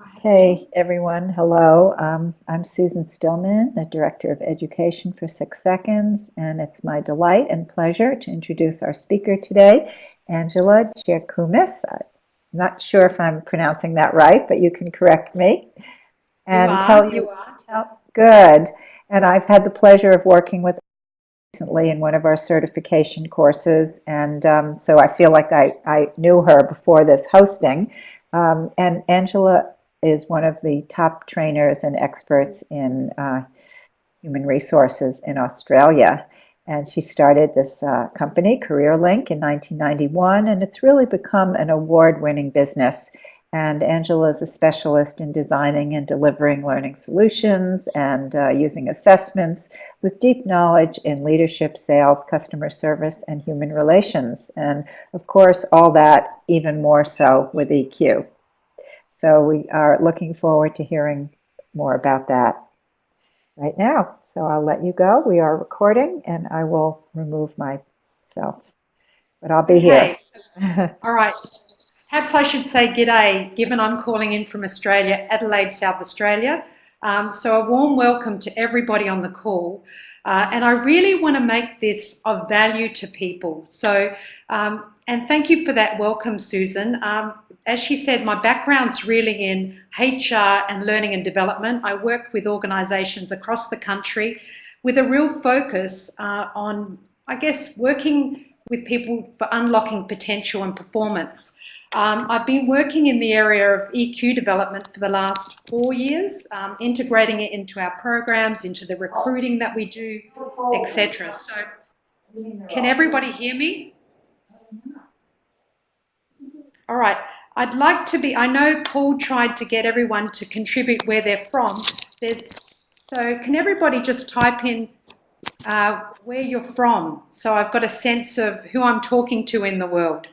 Hey everyone, hello. I'm Susan Stillman, the Director of Education for 6 Seconds, and it's my delight and pleasure to introduce our speaker today, Angela Giacomis. I'm not sure if I'm pronouncing that right, but you can correct me. You And are, you are. good. And I've had the pleasure of working with recently in one of our certification courses, and so I feel like I knew her before this hosting. And Angela is one of the top trainers and experts in human resources in Australia. And she started this company, CareerLink, in 1991, and it's really become an award-winning business. And Angela is a specialist in designing and delivering learning solutions and using assessments with deep knowledge in leadership, sales, customer service, and human relations. And of course, all that even more so with EQ. So we are looking forward to hearing more about that right now. So I'll let you go. We are recording and I will remove myself, but I'll be here. Okay, all right. Perhaps I should say g'day, given I'm calling in from Australia, Adelaide, South Australia. So a warm welcome to everybody on the call. And I really want to make this of value to people. So, and thank you for that welcome, Susan. As she said, my background's really in HR and learning and development. I work with organisations across the country with a real focus on, I guess, working with people for unlocking potential and performance. I've been working in the area of EQ development for the last 4 years, integrating it into our programs, into the recruiting that we do, etc. So can everybody hear me? All right. I'd like to be, I know Paul tried to get everyone to contribute where they're from. So can everybody just type in where you're from? So I've got a sense of who I'm talking to in the world.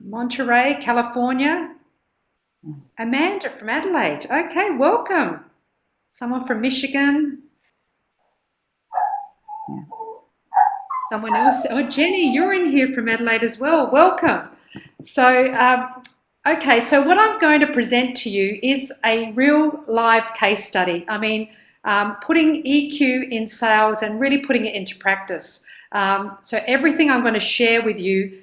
Monterey, California. Amanda from Adelaide. Okay, welcome. Someone from Michigan. Someone else. Oh, Jenny, you're in here from Adelaide as well. Welcome. So, okay, so what I'm going to present to you is a real live case study. I mean, putting EQ in sales and really putting it into practice. So everything I'm going to share with you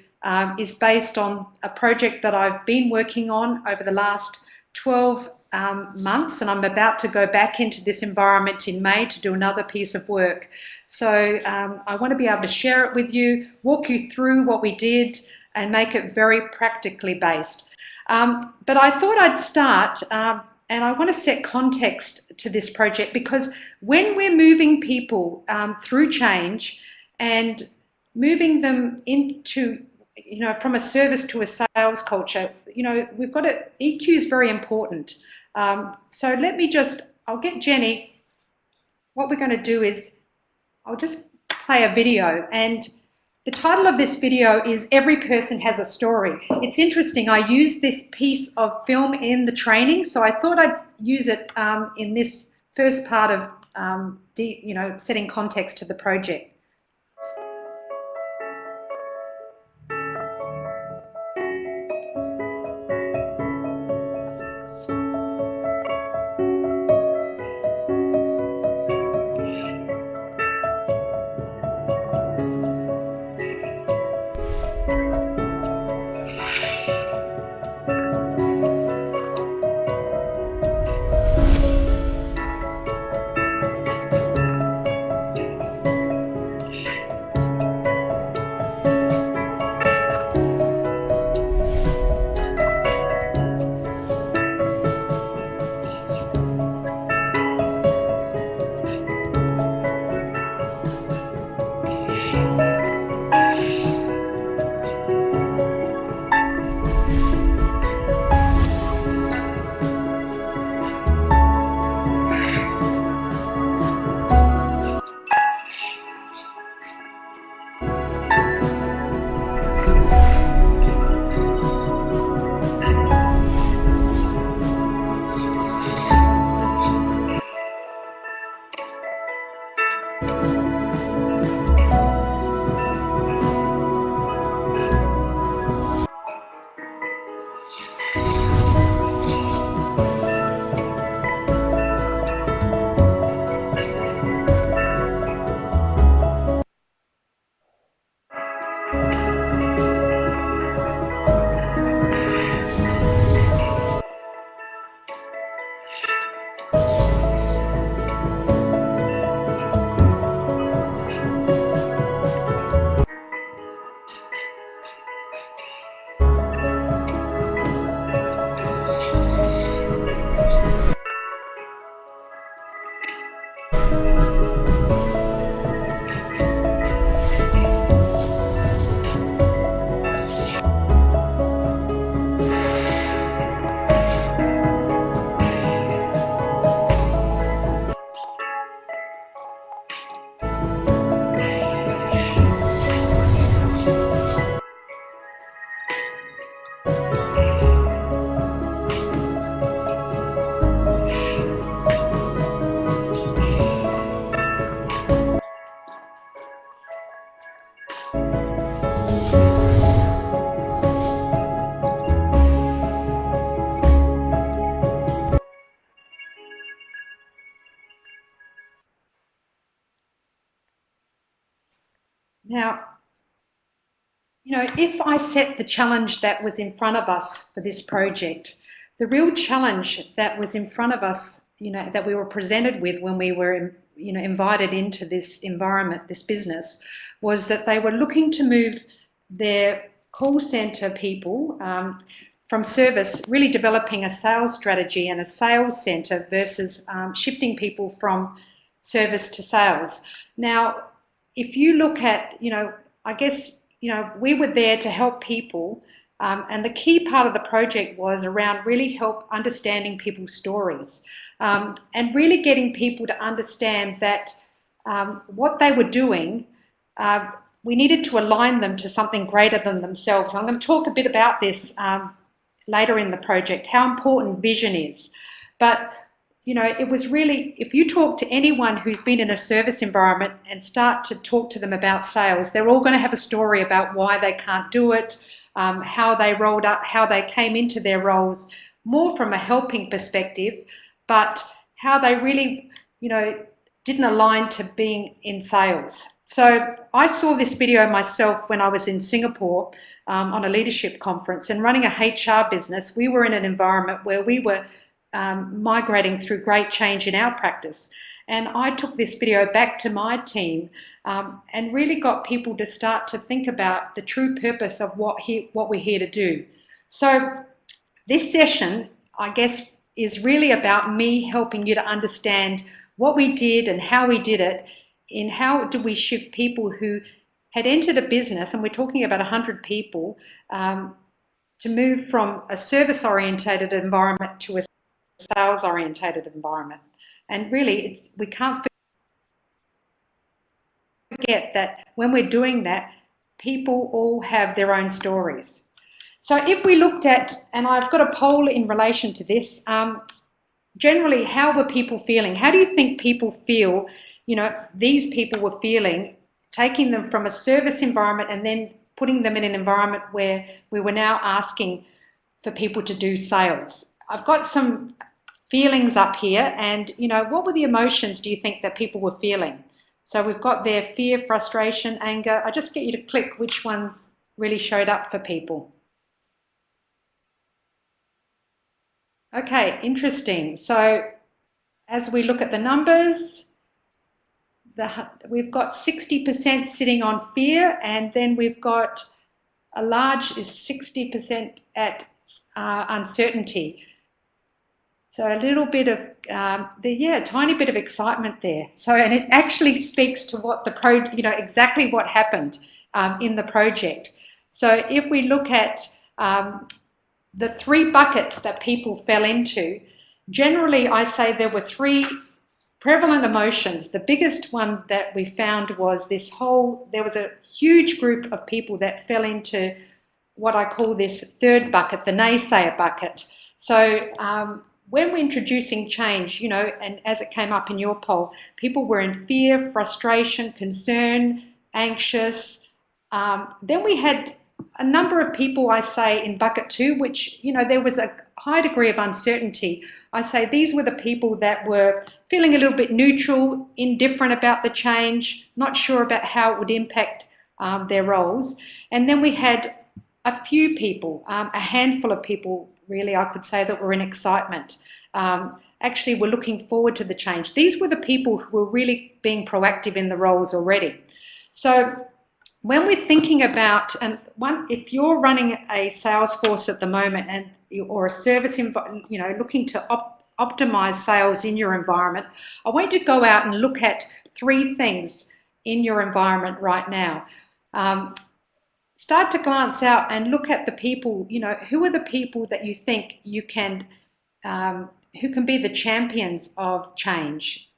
is based on a project that I've been working on over the last 12 months, and I'm about to go back into this environment in May to do another piece of work. So I want to be able to share it with you, walk you through what we did, and make it very practically based. But I thought I'd start, and I want to set context to this project, because when we're moving people through change and moving them into, from a service to a sales culture, we've got to, EQ is very important. So I'll get Jenny. What we're going to do is I'll just play a video, and the title of this video is Every Person Has a Story. It's interesting, I used this piece of film in the training, so I thought I'd use it in this first part of, setting context to the project. Now, if I set the challenge that was in front of us for this project, the real challenge that was in front of us, that we were presented with when we were, invited into this environment, this business, was that they were looking to move their call center people from service, really developing a sales strategy and a sales center versus shifting people from service to sales. Now, if you look at, I guess, we were there to help people, and the key part of the project was around really help understanding people's stories, and really getting people to understand that what they were doing, we needed to align them to something greater than themselves. I'm going to talk a bit about this later in the project, how important vision is. But it was really, if you talk to anyone who's been in a service environment and start to talk to them about sales, they're all going to have a story about why they can't do it, how they rolled up, how they came into their roles, more from a helping perspective, but how they really, didn't align to being in sales. So I saw this video myself when I was in Singapore on a leadership conference, and running a HR business. We were in an environment where we were migrating through great change in our practice. And I took this video back to my team and really got people to start to think about the true purpose of what we're here to do. So this session, I guess, is really about me helping you to understand what we did and how we did it, in how do we shift people who had entered a business, and we're talking about 100 people, to move from a service-orientated environment to a sales-orientated environment. And really, we can't forget that when we're doing that, people all have their own stories. So if we looked at, and I've got a poll in relation to this, generally, how were people feeling? How do you think people feel, these people were feeling, taking them from a service environment and then putting them in an environment where we were now asking for people to do sales? I've got some feelings up here, and what were the emotions do you think that people were feeling? So we've got their fear, frustration, anger. I just get you to click which ones really showed up for people. Okay, interesting. So as we look at the numbers, we've got 60% sitting on fear, and then we've got a large 60% at uncertainty. So a little bit of, a tiny bit of excitement there. So, and it actually speaks to what exactly what happened in the project. So if we look at the three buckets that people fell into, generally I say there were three prevalent emotions. The biggest one that we found was there was a huge group of people that fell into what I call this third bucket, the naysayer bucket. So when we're introducing change, and as it came up in your poll, people were in fear, frustration, concern, anxious. Then we had a number of people, I say, in bucket two, which, there was a high degree of uncertainty. I say these were the people that were feeling a little bit neutral, indifferent about the change, not sure about how it would impact their roles. And then we had a few people, a handful of people, really, I could say, that were in excitement. Actually, we're looking forward to the change. These were the people who were really being proactive in the roles already. So when we're thinking about, if you're running a sales force at the moment or a service, looking to optimize sales in your environment, I want you to go out and look at three things in your environment right now. Start to glance out and look at the people, who are the people that you think you can, who can be the champions of change.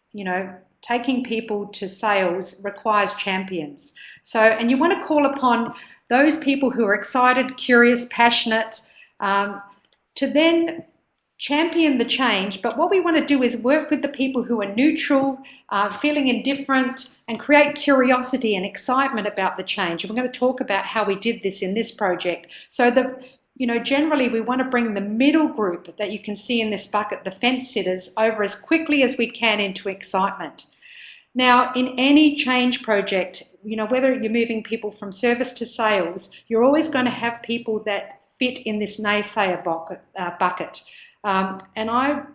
Taking people to sales requires champions. So, and you want to call upon those people who are excited, curious, passionate, to then champion the change. But what we want to do is work with the people who are neutral, feeling indifferent, and create curiosity and excitement about the change. And we're going to talk about how we did this in this project. So generally we want to bring the middle group that you can see in this bucket, the fence sitters, over as quickly as we can into excitement. Now, in any change project, whether you're moving people from service to sales, you're always going to have people that fit in this naysayer bucket. And I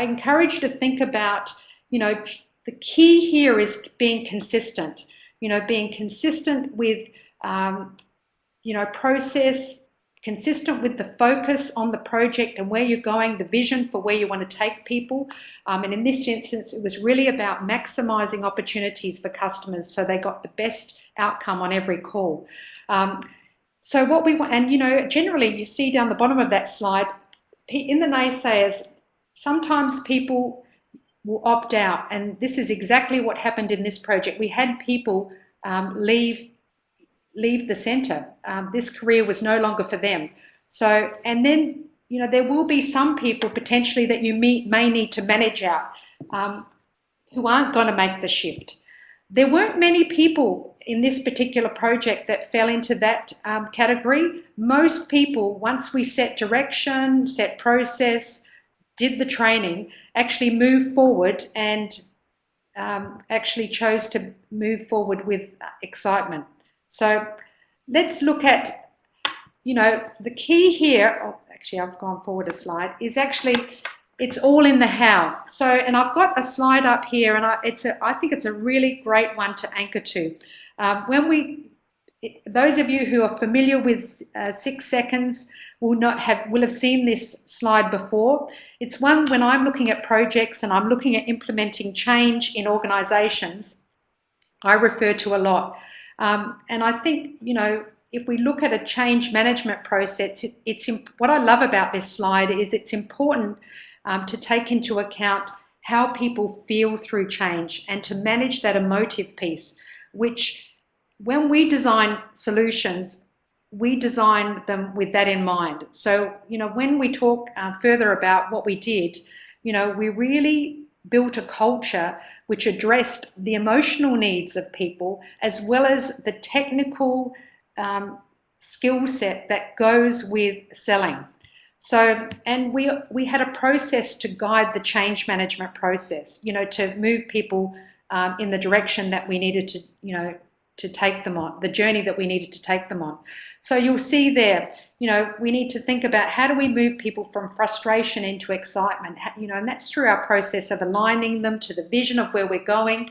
encourage you to think about, the key here is being consistent, being consistent with, process, consistent with the focus on the project and where you're going, the vision for where you want to take people. And in this instance, it was really about maximizing opportunities for customers so they got the best outcome on every call. So what we want, and generally you see down the bottom of that slide, in the naysayers, sometimes people will opt out, and this is exactly what happened in this project. We had people leave the centre. This career was no longer for them. So, and then, there will be some people potentially that you may need to manage out who aren't going to make the shift. There weren't many people in this particular project that fell into that category. Most people, once we set direction, set process, did the training, actually moved forward and actually chose to move forward with excitement. So let's look at, the key here, actually I've gone forward a slide, is actually, it's all in the how. So, and I've got a slide up here, and I think it's a really great one to anchor to. Those of you who are familiar with 6 seconds will have seen this slide before. It's one when I'm looking at projects and I'm looking at implementing change in organisations, I refer to a lot. And I think, if we look at a change management process, what I love about this slide is it's important to take into account how people feel through change and to manage that emotive piece, which when we design solutions, we design them with that in mind. So, when we talk further about what we did, we really built a culture which addressed the emotional needs of people as well as the technical skill set that goes with selling. So, and we had a process to guide the change management process, to move people in the direction that we needed to take them on, the journey that we needed to take them on. So you'll see there, we need to think about how do we move people from frustration into excitement, and that's through our process of aligning them to the vision of where we're going,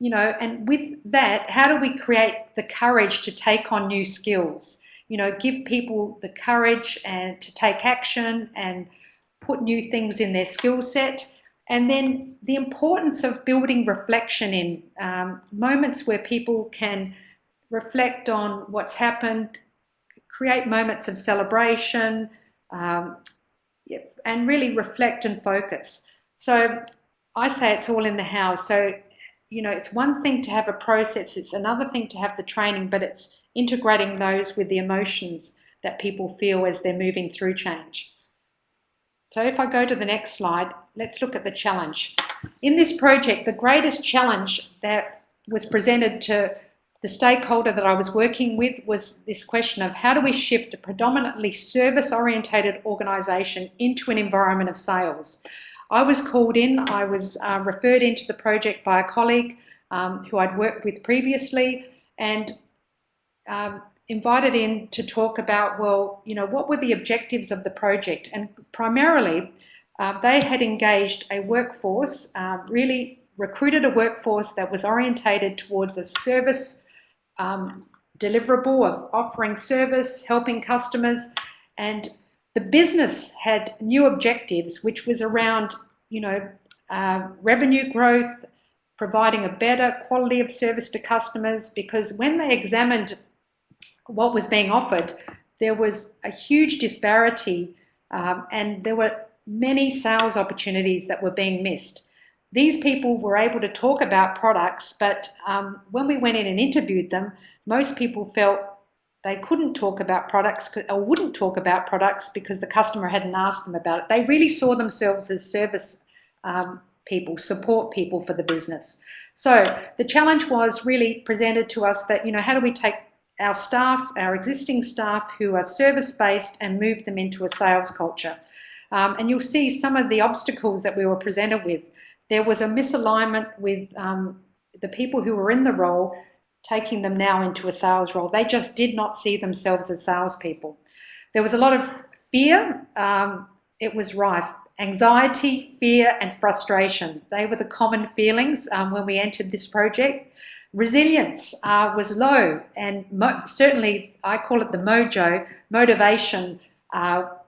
and with that, how do we create the courage to take on new skills, give people the courage and to take action and put new things in their skill set. And then the importance of building reflection in moments where people can reflect on what's happened, create moments of celebration, and really reflect and focus. So I say it's all in the how. So, it's one thing to have a process, it's another thing to have the training, but it's integrating those with the emotions that people feel as they're moving through change. So if I go to the next slide, let's look at the challenge. In this project, the greatest challenge that was presented to the stakeholder that I was working with was this question of how do we shift a predominantly service-orientated organisation into an environment of sales? I was called in, I was referred into the project by a colleague who I'd worked with previously, and invited in to talk about, what were the objectives of the project? And primarily, they had engaged a workforce, really recruited a workforce that was orientated towards a service deliverable of offering service, helping customers, and the business had new objectives, which was around, revenue growth, providing a better quality of service to customers, because when they examined what was being offered, there was a huge disparity and there were many sales opportunities that were being missed. These people were able to talk about products, but when we went in and interviewed them, most people felt they couldn't talk about products or wouldn't talk about products because the customer hadn't asked them about it. They really saw themselves as service people, support people for the business. So the challenge was really presented to us that, how do we take our staff, our existing staff who are service-based and move them into a sales culture? And you'll see some of the obstacles that we were presented with. There was a misalignment with the people who were in the role. taking them now into a sales role. They just did not see themselves as salespeople. There was a lot of fear. It was rife. Anxiety, fear, and frustration. They were the common feelings when we entered this project. Resilience was low, and certainly I call it the mojo, motivation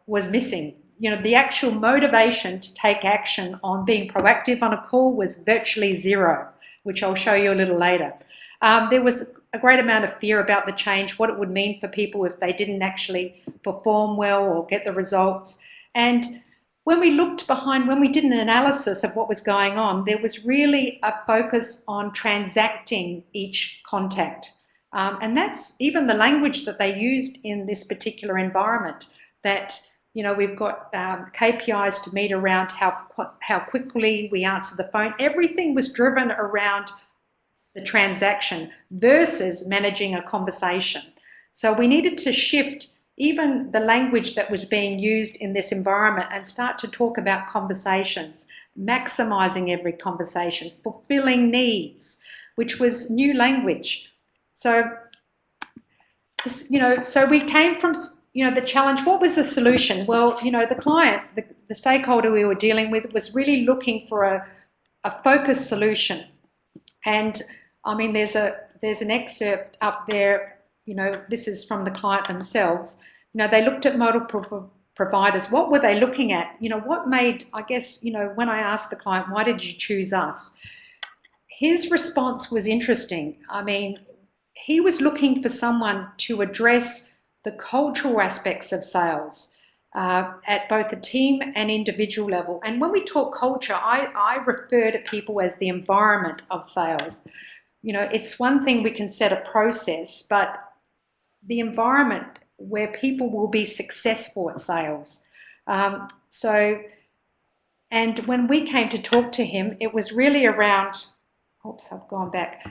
was missing. You know, the actual motivation to take action on being proactive on a call was virtually zero, which I'll show you a little later. There was a great amount of fear about the change, what it would mean for people if they didn't actually perform well or get the results. And when we looked behind, when we did an analysis of what was going on, there was really a focus on transacting each contact. And that's even the language that they used in this particular environment, that, you know, we've got KPIs to meet around how quickly we answer the phone. Everything was driven around the transaction versus managing a conversation. So we needed to shift even the language that was being used in this environment and start to talk about conversations, maximizing every conversation, fulfilling needs, which was new language. So, you know, so we came from, you know, the challenge. What was the solution? Well, you know, the client, the stakeholder we were dealing with was really looking for a focused solution. And I mean, there's an excerpt up there. You know, this is from the client themselves. You know, they looked at multiple providers. What were they looking at? You know, what made, I guess, you know, when I asked the client, why did you choose us? His response was interesting. I mean, he was looking for someone to address the cultural aspects of sales at both the team and individual level. And when we talk culture, I refer to people as the environment of sales. You know, it's one thing we can set a process, but the environment where people will be successful at sales. And when we came to talk to him, it was really around, oops, I've gone back.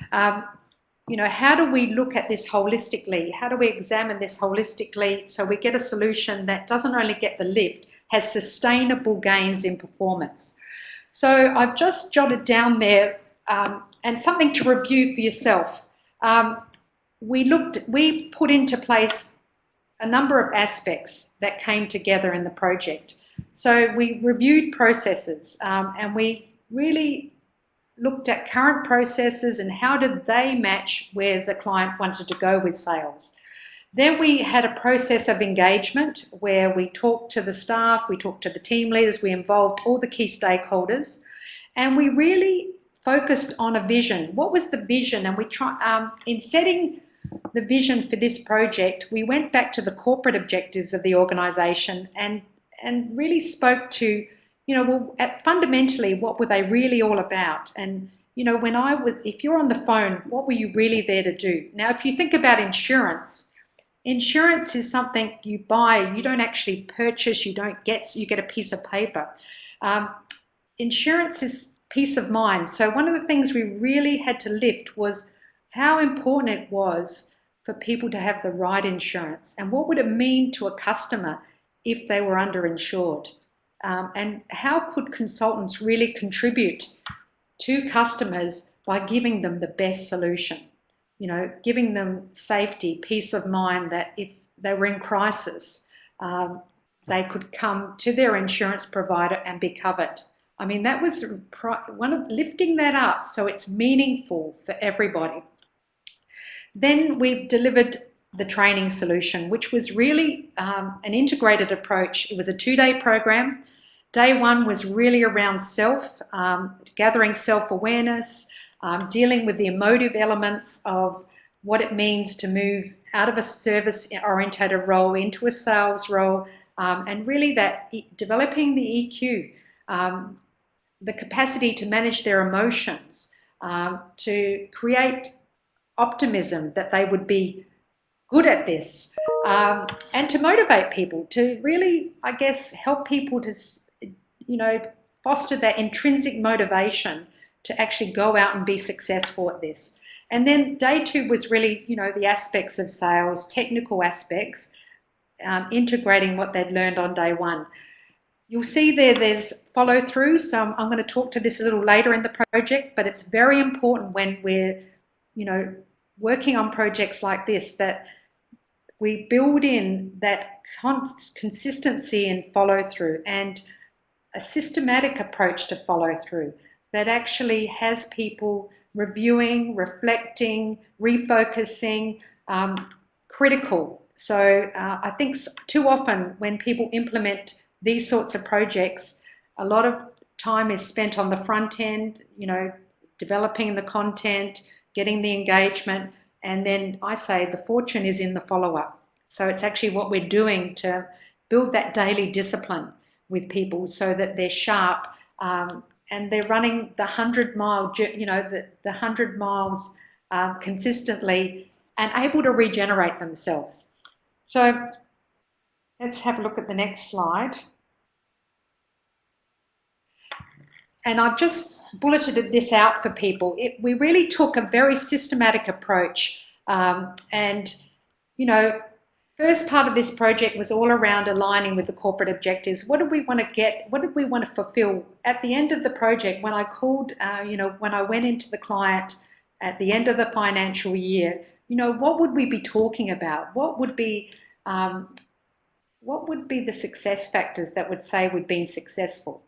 You know, how do we look at this holistically? How do we examine this holistically so we get a solution that doesn't only get the lift, has sustainable gains in performance? So I've just jotted down there and something to review for yourself. We put into place a number of aspects that came together in the project. So we reviewed processes and we really looked at current processes and how did they match where the client wanted to go with sales. Then we had a process of engagement where we talked to the staff, we talked to the team leaders, we involved all the key stakeholders, and we really focused on a vision. What was the vision? And we in setting the vision for this project, we went back to the corporate objectives of the organisation and really spoke to, you know, well, fundamentally, what were they really all about? And, you know, if you're on the phone, what were you really there to do? Now, if you think about insurance is something you buy, you don't actually purchase, you get a piece of paper. Insurance is peace of mind. So one of the things we really had to lift was how important it was for people to have the right insurance and what would it mean to a customer if they were underinsured. And how could consultants really contribute to customers by giving them the best solution? You know, giving them safety, peace of mind that if they were in crisis, they could come to their insurance provider and be covered. I mean, that was one of lifting that up so it's meaningful for everybody. Then we delivered the training solution, which was really an integrated approach. It was a 2-day program. Day one was really around gathering self-awareness, dealing with the emotive elements of what it means to move out of a service-oriented role into a sales role, and really that developing the EQ, the capacity to manage their emotions, to create optimism that they would be good at this, and to motivate people, to really, I guess, help people to, you know, foster that intrinsic motivation to actually go out and be successful at this. And then day two was really, you know, the aspects of sales, technical aspects, integrating what they'd learned on day one. You'll see there's follow through. So I'm going to talk to this a little later in the project, but it's very important when we're, you know, working on projects like this, that we build in that consistency and follow through, and a systematic approach to follow through that actually has people reviewing, reflecting, refocusing, critical. So I think too often when people implement these sorts of projects, a lot of time is spent on the front end, developing the content, getting the engagement, and then I say the fortune is in the follow-up. So it's actually what we're doing to build that daily discipline with people so that they're sharp, and they're running the 100-mile, the 100 miles consistently and able to regenerate themselves. So let's have a look at the next slide. And I've just bulleted this out for people. We really took a very systematic approach, and first part of this project was all around aligning with the corporate objectives. What did we want to get? What did we want to fulfill? At the end of the project, when I called, when I went into the client at the end of the financial year, what would we be talking about? What would be the success factors that would say we've been successful?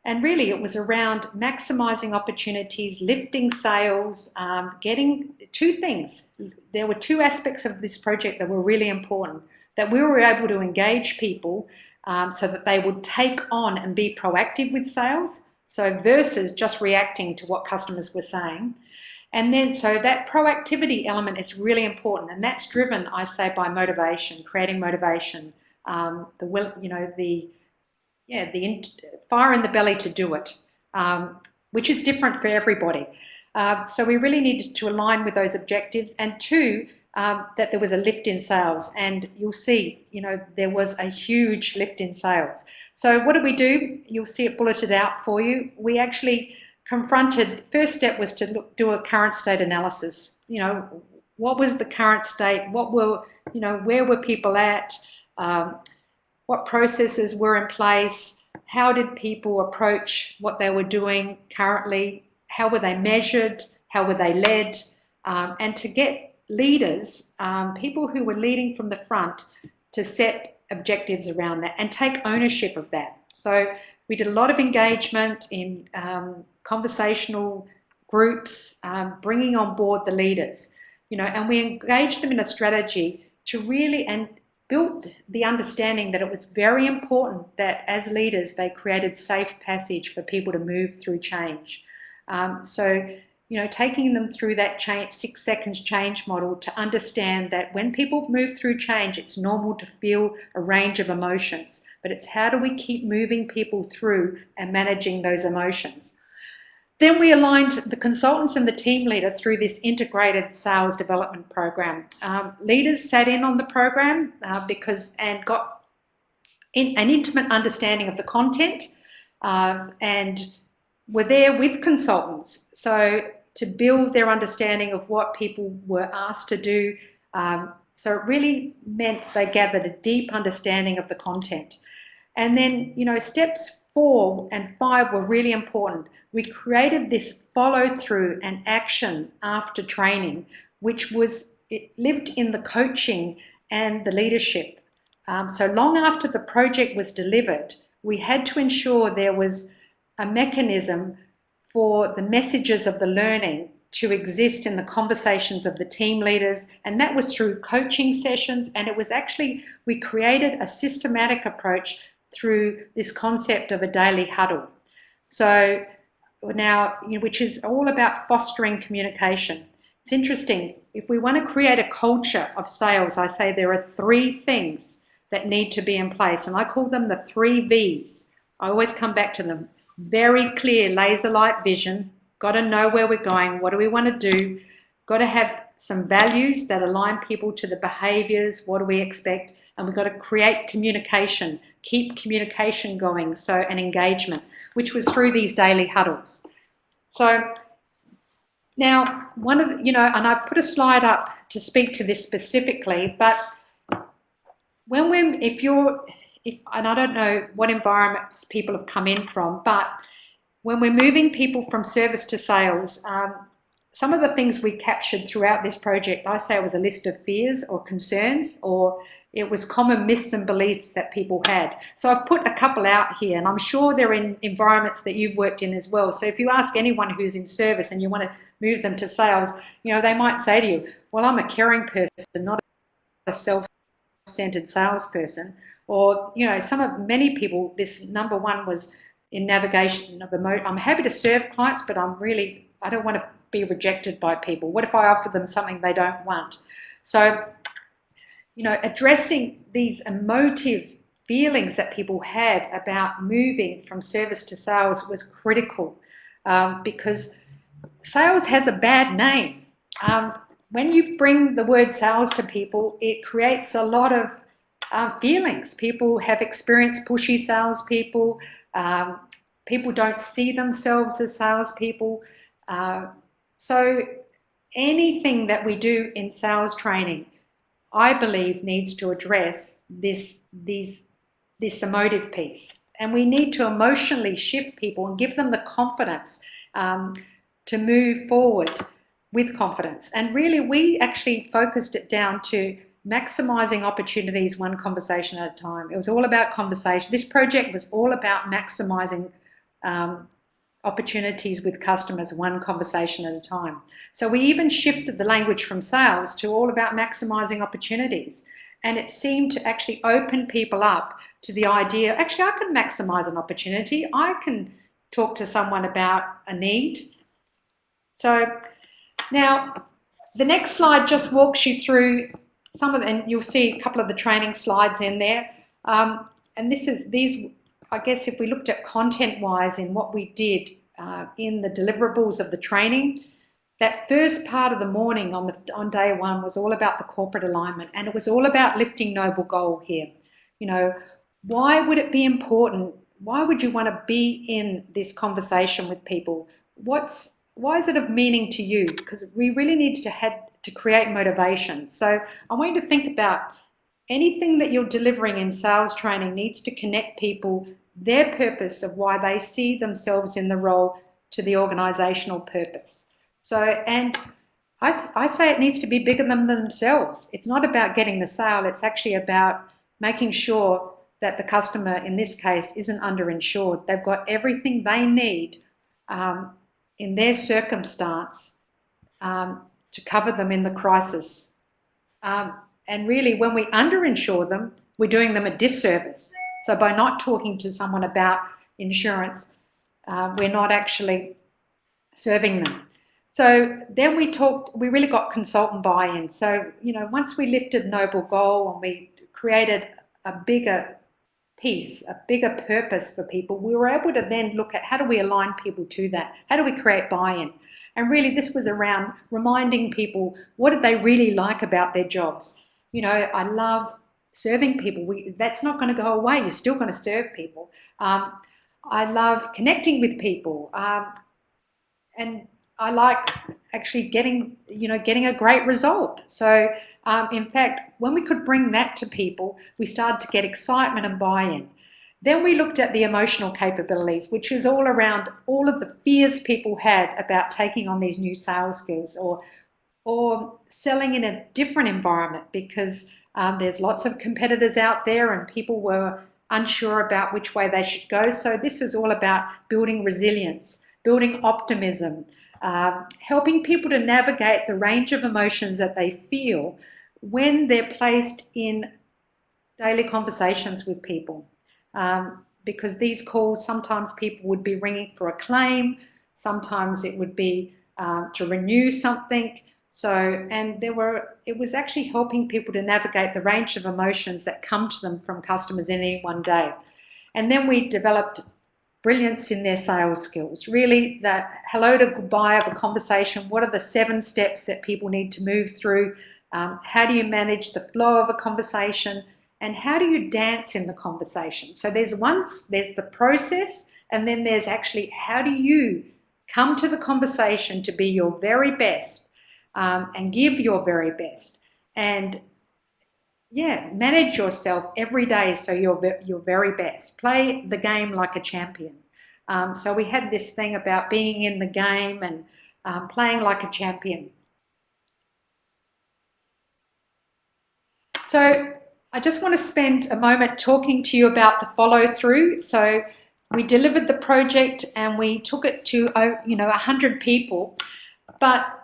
And really, it was around maximising opportunities, lifting sales, getting two things. There were two aspects of this project that were really important, that we were able to engage people so that they would take on and be proactive with sales, so versus just reacting to what customers were saying. And then, so that proactivity element is really important, and that's driven, I say, by motivation, creating motivation, the fire in the belly to do it, which is different for everybody. So we really needed to align with those objectives, and two, that there was a lift in sales, and you'll see, there was a huge lift in sales. So what did we do? You'll see it bulleted out for you. We actually confronted, first step was to do a current state analysis. What was the current state? What were, where were people at? What processes were in place? How did people approach what they were doing currently? How were they measured? How were they led? And to get leaders, people who were leading from the front, to set objectives around that and take ownership of that. So we did a lot of engagement in conversational groups, bringing on board the leaders, and we engaged them in a strategy to really, and built the understanding that it was very important that as leaders they created safe passage for people to move through change. So taking them through that 6 seconds change model to understand that when people move through change, it's normal to feel a range of emotions, but it's how do we keep moving people through and managing those emotions. Then we aligned the consultants and the team leader through this integrated sales development program. Leaders sat in on the program and got an intimate understanding of the content, and were there with consultants, so to build their understanding of what people were asked to do. So it really meant they gathered a deep understanding of the content. And then, steps 4 and 5 were really important. We created this follow through and action after training, which lived in the coaching and the leadership. So long after the project was delivered, we had to ensure there was a mechanism for the messages of the learning to exist in the conversations of the team leaders, and that was through coaching sessions. And it was actually, we created a systematic approach through this concept of a daily huddle. So now, which is all about fostering communication. It's interesting, if we want to create a culture of sales, I say there are 3 things that need to be in place, and I call them the 3 V's. I always come back to them. Very clear laser light vision, got to know where we're going, what do we want to do, got to have some values that align people to the behaviours, what do we expect, and we've got to create communication, keep communication going, so an engagement, which was through these daily huddles. So now, and I put a slide up to speak to this specifically, but and I don't know what environments people have come in from, but when we're moving people from service to sales, some of the things we captured throughout this project, I say it was a list of fears or concerns, or it was common myths and beliefs that people had. So I've put a couple out here, and I'm sure they're in environments that you've worked in as well. So if you ask anyone who's in service and you want to move them to sales, you know, they might say to you, well, I'm a caring person, not a self-centered salesperson. Or, you know, many people, this number one was in navigation of emotion. I'm happy to serve clients, but I don't want to be rejected by people. What if I offer them something they don't want? So, you know, addressing these emotive feelings that people had about moving from service to sales was critical, because sales has a bad name. When you bring the word sales to people, it creates a lot of feelings. People have experienced pushy salespeople. People don't see themselves as salespeople. So anything that we do in sales training, I believe, needs to address this emotive piece. And we need to emotionally shift people and give them the confidence to move forward with confidence. And really, we actually focused it down to maximizing opportunities one conversation at a time. It was all about conversation. This project was all about maximizing opportunities with customers one conversation at a time. So we even shifted the language from sales to all about maximizing opportunities. And it seemed to actually open people up to the idea, actually, I can maximize an opportunity. I can talk to someone about a need. So now the next slide just walks you through some of the, and you'll see a couple of the training slides in there. And these, I guess, if we looked at content-wise in what we did in the deliverables of the training, that first part of the morning on day one was all about the corporate alignment, and it was all about lifting noble goal here. You know, why would it be important? Why would you want to be in this conversation with people? Why is it of meaning to you? Because we really need to create motivation. So I want you to think about anything that you're delivering in sales training needs to connect people, their purpose of why they see themselves in the role, to the organizational purpose. So, and I say it needs to be bigger than themselves. It's not about getting the sale. It's actually about making sure that the customer, in this case, isn't underinsured. They've got everything they need in their circumstance to cover them in the crisis. And really, when we underinsure them, we're doing them a disservice. So by not talking to someone about insurance, we're not actually serving them. So then we really got consultant buy-in. So, you know, once we lifted noble goal and we created a bigger piece, a bigger purpose for people, we were able to then look at how do we align people to that? How do we create buy-in? And really this was around reminding people, what did they really like about their jobs? You know, I love serving people. That's not going to go away. You're still going to serve people. I love connecting with people. And I like actually getting a great result. So in fact, when we could bring that to people, we started to get excitement and buy-in. Then we looked at the emotional capabilities, which is all around all of the fears people had about taking on these new sales skills or selling in a different environment, because there's lots of competitors out there and people were unsure about which way they should go. So this is all about building resilience, building optimism, helping people to navigate the range of emotions that they feel when they're placed in daily conversations with people. Because these calls, sometimes people would be ringing for a claim, sometimes it would be to renew something. So, and it was actually helping people to navigate the range of emotions that come to them from customers in any one day. And then we developed brilliance in their sales skills, really the hello to goodbye of a conversation. What are the 7 steps that people need to move through? How do you manage the flow of a conversation? And how do you dance in the conversation? So there's the process, and then there's actually how do you come to the conversation to be your very best and give your very best, and manage yourself every day so you're your very best. Play the game like a champion. So we had this thing about being in the game, and playing like a champion. So I just want to spend a moment talking to you about the follow through. So we delivered the project and we took it to 100 people, but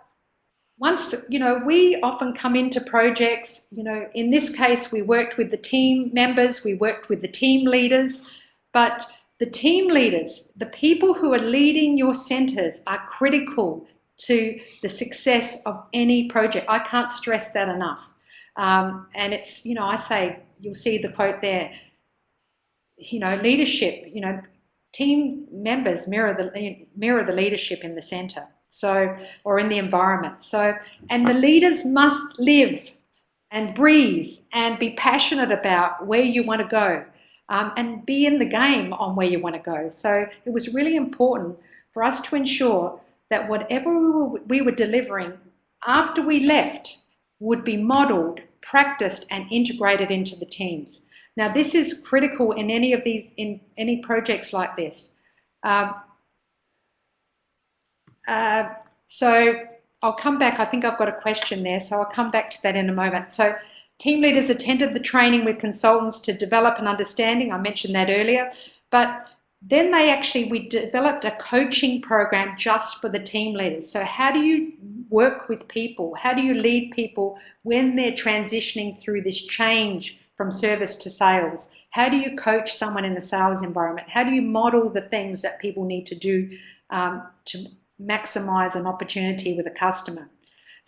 once, we often come into projects, in this case, we worked with the team members, we worked with the team leaders, but the team leaders, the people who are leading your centres, are critical to the success of any project. I can't stress that enough. And it's, I say, you'll see the quote there, leadership, team members mirror the leadership in the centre. So, or in the environment. So, and the leaders must live and breathe and be passionate about where you want to go, and be in the game on where you want to go. So it was really important for us to ensure that whatever we were delivering after we left would be modelled, practiced and integrated into the teams. Now this is critical in any projects like this. So I'll come back. I think I've got a question there, so I'll come back to that in a moment. So team leaders attended the training with consultants to develop an understanding. I mentioned that earlier. But then we developed a coaching program just for the team leaders. So how do you work with people? How do you lead people when they're transitioning through this change from service to sales? How do you coach someone in the sales environment? How do you model the things that people need to do to maximize an opportunity with a customer?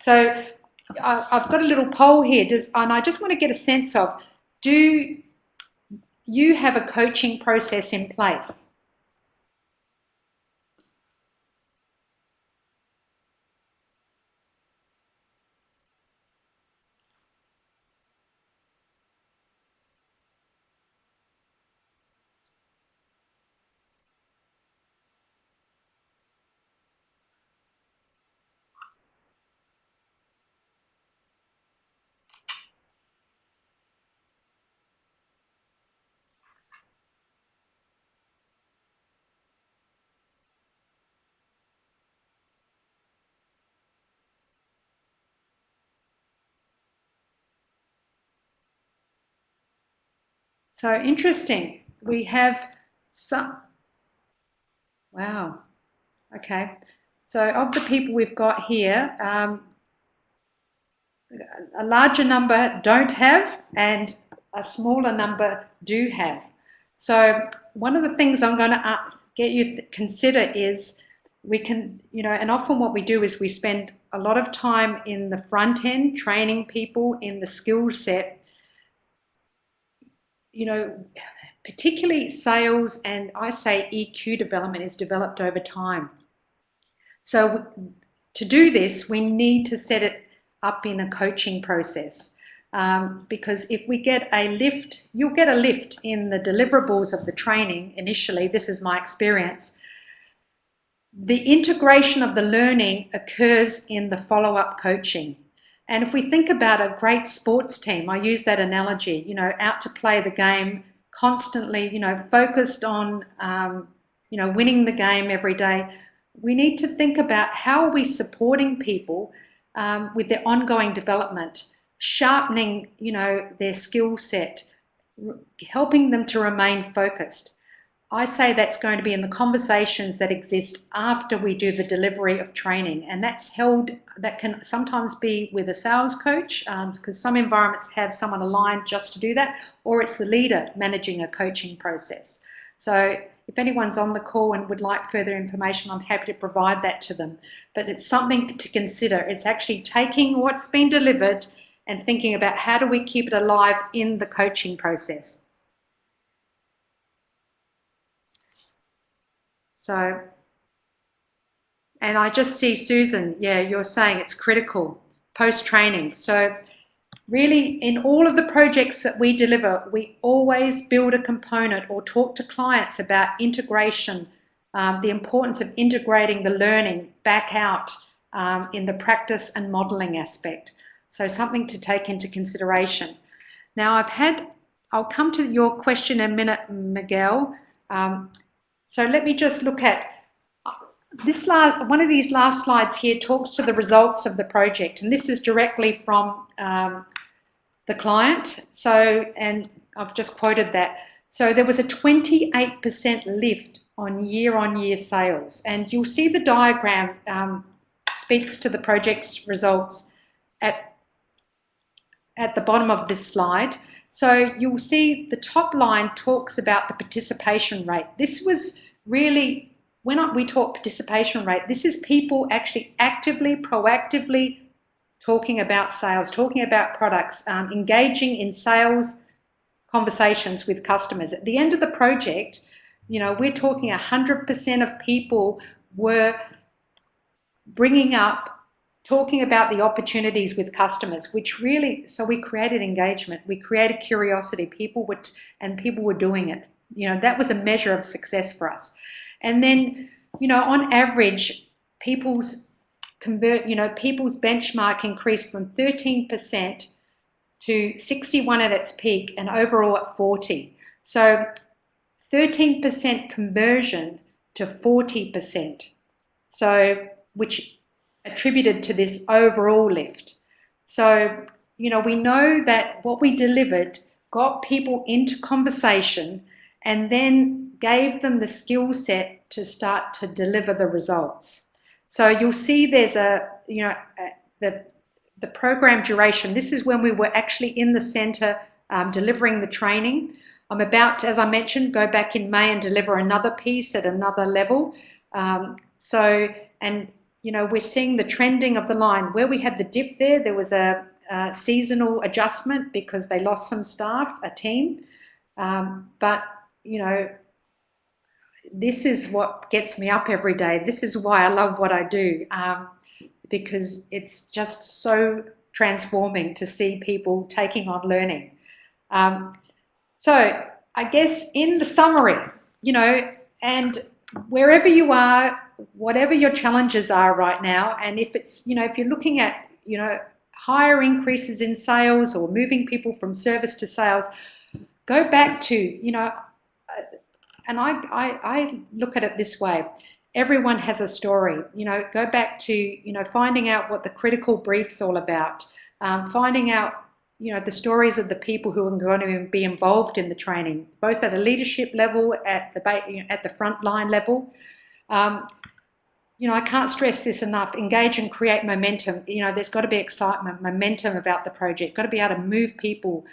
So I've got a little poll here, and I just want to get a sense of, do you have a coaching process in place? So interesting. We have some, wow, okay. So of the people we've got here, a larger number don't have and a smaller number do have. So one of the things I'm going to get you to consider is we can, and often what we do is we spend a lot of time in the front end training people in the skill set, particularly sales, and I say EQ development is developed over time. So to do this, we need to set it up in a coaching process, because if we get a lift, you'll get a lift in the deliverables of the training initially. This is my experience. The integration of the learning occurs in the follow-up coaching. And if we think about a great sports team, I use that analogy, out to play the game constantly, focused on, winning the game every day. We need to think about how are we supporting people with their ongoing development, sharpening, their skill set, helping them to remain focused. I say that's going to be in the conversations that exist after we do the delivery of training, and that can sometimes be with a sales coach, because some environments have someone aligned just to do that, or it's the leader managing a coaching process. So if anyone's on the call and would like further information, I'm happy to provide that to them. But it's something to consider. It's actually taking what's been delivered and thinking about how do we keep it alive in the coaching process. So, and I just see Susan, yeah, you're saying it's critical post-training. So really in all of the projects that we deliver, we always build a component or talk to clients about integration, the importance of integrating the learning back out in the practice and modelling aspect. So something to take into consideration. Now I'll come to your question in a minute, Miguel. So let me just look at one of these last slides here talks to the results of the project, and this is directly from the client. So, and I've just quoted that. So there was a 28% lift on year sales, and you'll see the diagram speaks to the project's results at the bottom of this slide. So you'll see the top line talks about the participation rate. This was really, when we talk participation rate, this is people actually actively, proactively talking about sales, talking about products, engaging in sales conversations with customers. At the end of the project, you know, we're talking 100% of people were bringing up, talking about the opportunities with customers, which really, so we created engagement, we created curiosity, people were doing it. You know, that was a measure of success for us. And then, you know, on average, people's benchmark increased from 13% to 61 at its peak and overall at 40. So 13% conversion to 40%. So, which attributed to this overall lift. So, you know, we know that what we delivered got people into conversation and then gave them the skill set to start to deliver the results. So you'll see there's the program duration. This is when we were actually in the centre delivering the training. I'm about to, as I mentioned, go back in May and deliver another piece at another level. And you know, we're seeing the trending of the line. Where we had the dip there was a seasonal adjustment because they lost some staff, a team. But, you know, this is what gets me up every day. This is why I love what I do, because it's just so transforming to see people taking on learning. So I guess in the summary, you know, and wherever you are, whatever your challenges are right now, and if it's, you know, if you're looking at, you know, higher increases in sales or moving people from service to sales, go back to, you know, and I look at it this way. Everyone has a story, you know, go back to, you know, finding out what the critical brief's all about, finding out, you know, the stories of the people who are going to be involved in the training, both at a leadership level, at the front line level. You know, I can't stress this enough. Engage and create momentum. You know, there's got to be excitement, momentum about the project. Got to be able to move people,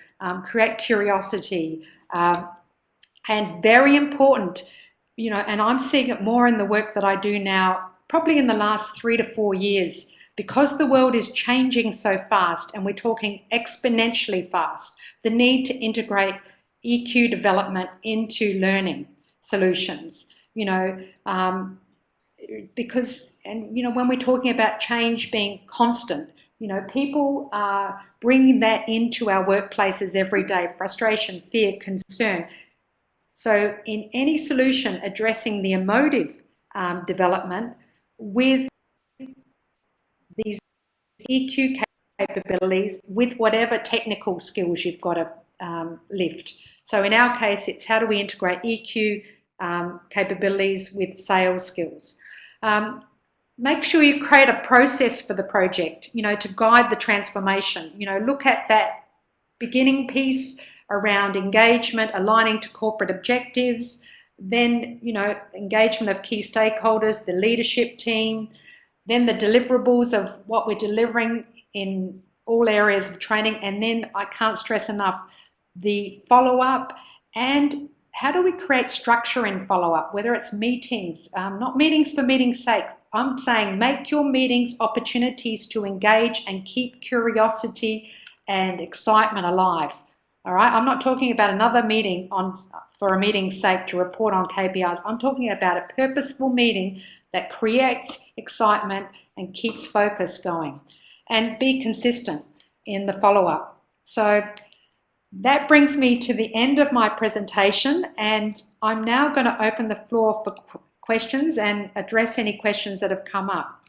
create curiosity, and very important. You know, and I'm seeing it more in the work that I do now, probably in the last 3 to 4 years, because the world is changing so fast, and we're talking exponentially fast. The need to integrate EQ development into learning solutions. You know. Because, and you know, when we're talking about change being constant, you know, people are bringing that into our workplaces every day: frustration, fear, concern. So in any solution addressing the emotive development with these EQ capabilities, with whatever technical skills you've got to lift. So in our case, it's how do we integrate EQ capabilities with sales skills. Make sure you create a process for the project, you know, to guide the transformation. You know, look at that beginning piece around engagement, aligning to corporate objectives, then, you know, engagement of key stakeholders, the leadership team, then the deliverables of what we're delivering in all areas of training, and then I can't stress enough the follow-up. And how do we create structure in follow-up, whether it's meetings, not meetings for meeting's sake. I'm saying make your meetings opportunities to engage and keep curiosity and excitement alive. All right, I'm not talking about another meeting for a meeting's sake to report on KPIs. I'm talking about a purposeful meeting that creates excitement and keeps focus going, and be consistent in the follow-up. So that brings me to the end of my presentation, and I'm now going to open the floor for questions and address any questions that have come up.